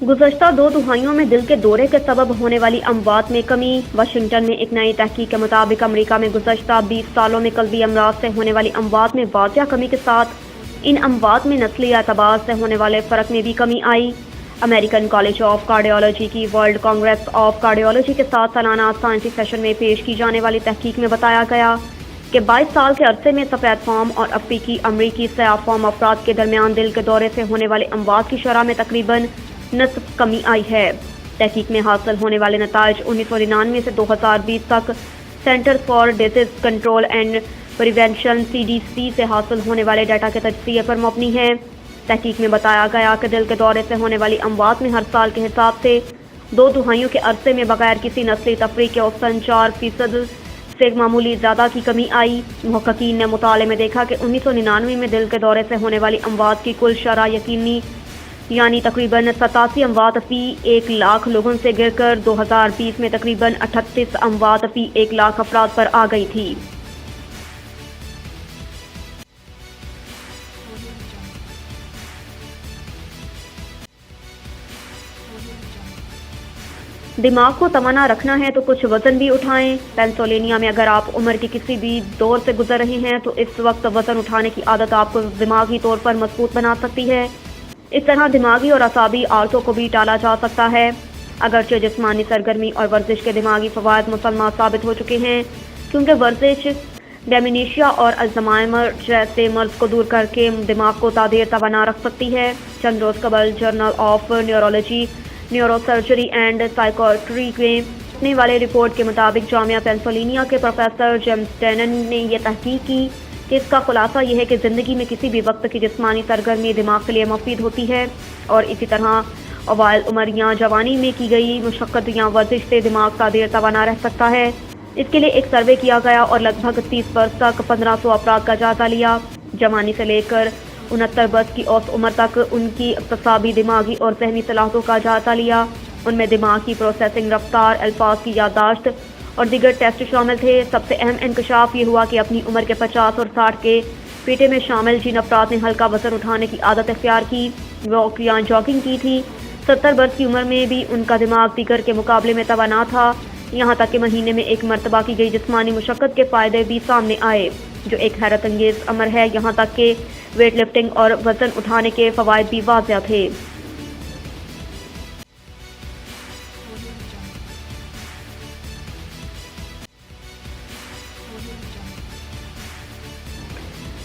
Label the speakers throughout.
Speaker 1: गुज़श्ता 2 दहाइयों में दिल के दौरे के सबब होने वाली अमवात में कमी। वाशिंगटन में एक नई तहकीक के मुताबिक अमेरिका में गुज़श्ता 20 सालों में कल्बी अमराज से होने वाली अमवात में वाक़या कमी के साथ इन अमवात में नस्ली एतबार से होने वाले फ़र्क में भी कमी आई। अमेरिकन कॉलेज ऑफ कार्डियोलॉजी की वर्ल्ड कांग्रेस ऑफ कार्डियोलॉजी के साथ सालाना साइंसी सेशन में पेश की जाने वाली तहकीक में बताया गया कि 22 साल के अरसे में सफ़ेद फार्म और अफ्रीकी अमरीकी सयाह फार्म अफराद के दरमियान दिल के दौरे से होने वाले अमवात की शरह में तकरीबन नस्फ कमी आई है। तहकीक में हासिल होने वाले नताइज 1999 से 2020 तक centre for disease control and prevention CDC से हासिल होने वाले डाटा के तजज़िये पर मबनी है। तहकीक में बताया गया कि दिल के दौरे से होने वाली अमवात में हर साल के हिसाब से 2 दहाइयों के अरसे में बगैर किसी नस्ली तफरीक के औसतन 4% से मामूली ज़्यादा की कमी आई। मुहक्किकीन ने मुताले में देखा कि 1999 में दिल के दौरे से होने वाली अमवात की कुल शरह यकीनी यानी तकरीबन 87 अमवात फ़ी 1 लाख लोगों से गिरकर 2020 में तकरीबन 38 अमवात फ़ी 1 लाख अफराद पर आ गई थी। दिमाग को तमन्ना रखना है तो कुछ वज़न भी उठाएं। पेंसिल्वेनिया में अगर आप उम्र के किसी भी दौर से गुजर रहे हैं तो इस वक्त वज़न उठाने की आदत आपको दिमागी तौर पर मजबूत बना सकती है। इस तरह दिमागी और असाबी आलतों को भी टाला जा सकता है। अगरचे जिस्मानी सरगर्मी और वर्जिश के दिमागी फ़वाइद मुसलमान साबित हो चुके हैं, क्योंकि वर्जिश डेमेंशिया और अल्ज़ाइमर जैसे मर्ज़ को दूर करके दिमाग को तादेर तवाना रख सकती है। चंद रोज़ कबल journal of neurology neurosurgery and psychiatry में छपने वाले रिपोर्ट के मुताबिक जामिया पेंसिल्वेनिया के प्रोफेसर जेम्स टेनन ने यह तहकीक की कि इसका खुलासा यह है कि ज़िंदगी में किसी भी वक्त की जिस्मानी सरगर्मी दिमाग के लिए मुफीद होती है और इसी तरह अवाइल उम्र या जवानी में की गई मुशक्क़त या वर्जिश से दिमाग का देर तवाना रह सकता है। इसके लिए एक सर्वे किया गया और लगभग 30 वर्ष तक 1500 अफराद का जायज़ा लिया। जवानी से लेकर 69 वर्ष की औसत उम्र तक उनकी इक़्तिसादी दिमागी और ज़हनी सलाहियतों का जायज़ा लिया। उनमें दिमाग की प्रोसेसिंग रफ्तार, अल्फाज की याददाश्त और दीगर टेस्ट शामिल थे। सबसे अहम इंकशाफ ये हुआ कि अपनी उम्र के 50 और 60 के पीटे में शामिल जिन अफराद ने हल्का वज़न उठाने की आदत इख्तियार की, वॉक या जॉगिंग की थी, 70 वर्ष की उम्र में भी उनका दिमाग दीगर के मुकाबले में तवाना था। यहाँ तक कि महीने में एक मरतबा की गई जिस्मानी मुशक्क़त के फ़ायदे भी सामने आए, जो एक हैरत अंगेज़ अमर है। यहाँ तक कि वेट लिफ्टिंग और वज़न उठाने के फ़वाइद भी वाज़िह थे।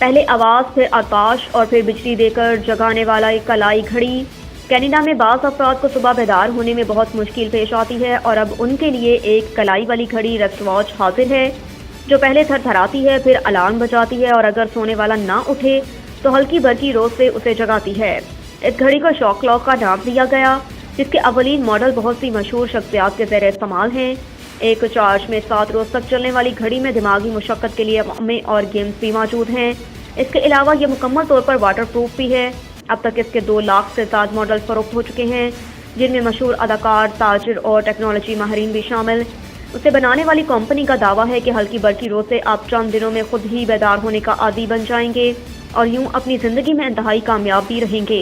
Speaker 1: पहले आवाज़, फिर आताश और फिर बिजली देकर जगाने वाला एक कलाई घड़ी। कनाडा में बाज़ अफराद को सुबह बेदार होने में बहुत मुश्किल पेश आती है और अब उनके लिए एक कलाई वाली घड़ी रिस्ट वॉच हाजिर है, जो पहले थरथराती है, फिर अलार्म बजाती है और अगर सोने वाला ना उठे तो हल्की बरकी रोज से उसे जगाती है। इस घड़ी को शॉक क्लॉक का नाम दिया गया, जिसके अवलीन मॉडल बहुत सी मशहूर शख्सियात के ज़ेर इस्तेमाल हैं। एक चार्ज में 7 रोज तक चलने वाली घड़ी में दिमागी मुशक्क़त के लिए में और गेम्स भी मौजूद हैं। इसके अलावा ये मुकम्मल तौर पर वाटर प्रूफ भी है। अब तक इसके 2 लाख से ज़्यादा मॉडल फ़रोख्त हो चुके हैं, जिनमें मशहूर अदाकार, ताजिर और टेक्नोलॉजी माहिरीन भी शामिल। उसे बनाने वाली कंपनी का दावा है कि हल्की बरकी रोज से आप चंद दिनों में खुद ही बेदार होने का आदी बन जाएंगे और यूं अपनी ज़िंदगी में इंतहाई कामयाब भी रहेंगे।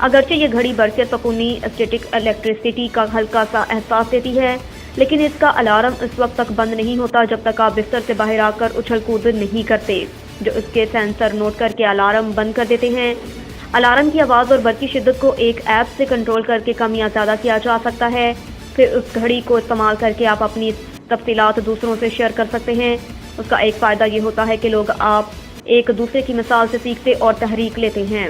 Speaker 1: अगरचे ये घड़ी बरक़े सुकूनी स्टैटिक इलेक्ट्रिसिटी का हल्का सा एहसास देती है, लेकिन इसका अलार्म इस वक्त तक बंद नहीं होता जब तक आप बिस्तर से बाहर आकर उछल कूद नहीं करते, जो इसके सेंसर नोट करके अलार्म बंद कर देते हैं। अलार्म की आवाज़ और बरकी शिद्दत को एक ऐप से कंट्रोल करके कम या ज़्यादा किया जा सकता है। फिर उस घड़ी को इस्तेमाल करके आप अपनी तफसीलात दूसरों से शेयर कर सकते हैं। उसका एक फ़ायदा ये होता है कि लोग आप एक दूसरे की मिसाल से सीखते और तहरीक लेते हैं।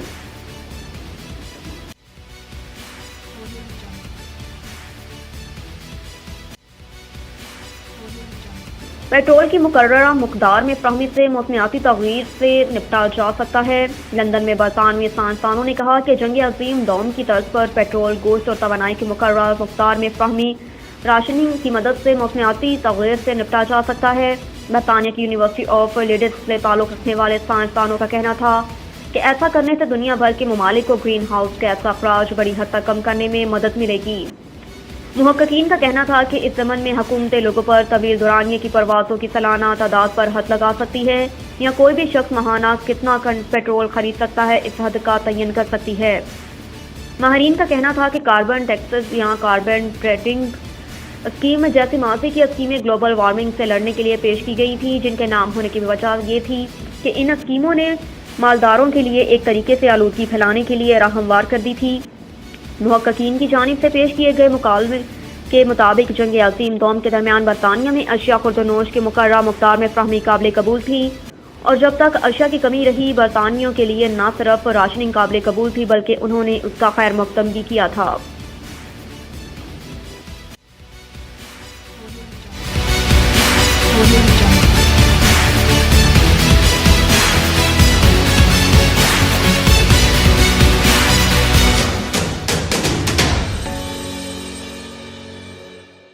Speaker 1: पेट्रोल की मुकर्ररा मकदार में फ़राहमी से मौसमियाती तग़यीर से निपटा जा सकता है। लंदन में बरतानवी साइंसदानों ने कहा कि जंग अज़ीम दौम की तर्ज पर पेट्रोल, गोश्त और तवानाई की मुकर्ररा मकदार में फ़राहमी राशनिंग की मदद से मौसमियाती तग़य्युर से निपटा जा सकता है। बरतानिया की यूनिवर्सिटी ऑफ लीड्स से ताल्लुक़ रखने वाले साइंसदानों का कहना था कि ऐसा करने से दुनिया भर के ममालिक को ग्रीन हाउस गैस का अखराज बड़ी हद तक कम करने में मदद मिलेगी। मुहक्किकीन का कहना था कि इस ज़मन में हुकूमतें लोगों पर तवील दुरानिये की परवाज़ों की सालाना तादाद पर हद लगा सकती है या कोई भी शख्स माहाना कितना पेट्रोल खरीद सकता है इस हद का तयन कर सकती है। ماہرین کا کہنا تھا کہ کاربن ٹیکسز یا کاربن ٹریڈنگ اسکیم جیسی ماضی کی اسکیمیں گلوبل وارمنگ سے لڑنے کے لیے پیش کی گئی تھی، جن کے نام ہونے کی وجہ یہ تھی کہ ان اسکیموں نے مالداروں کے لیے ایک طریقے سے آلودگی پھیلانے کے لیے راہ ہموار کر دی تھی۔ محققین کی جانب سے پیش کیے گئے مکالمے کے مطابق جنگ عظیم دوم کے درمیان برطانیہ میں اشیاء خوردونوش کے مقررہ مقدار میں فراہمی قابل قبول تھی، اور جب تک اشیاء کی کمی رہی برطانویوں کے لیے نہ صرف راشننگ قابل قبول تھی بلکہ انہوں نے اس کا خیر مقدم بھی کیا تھا۔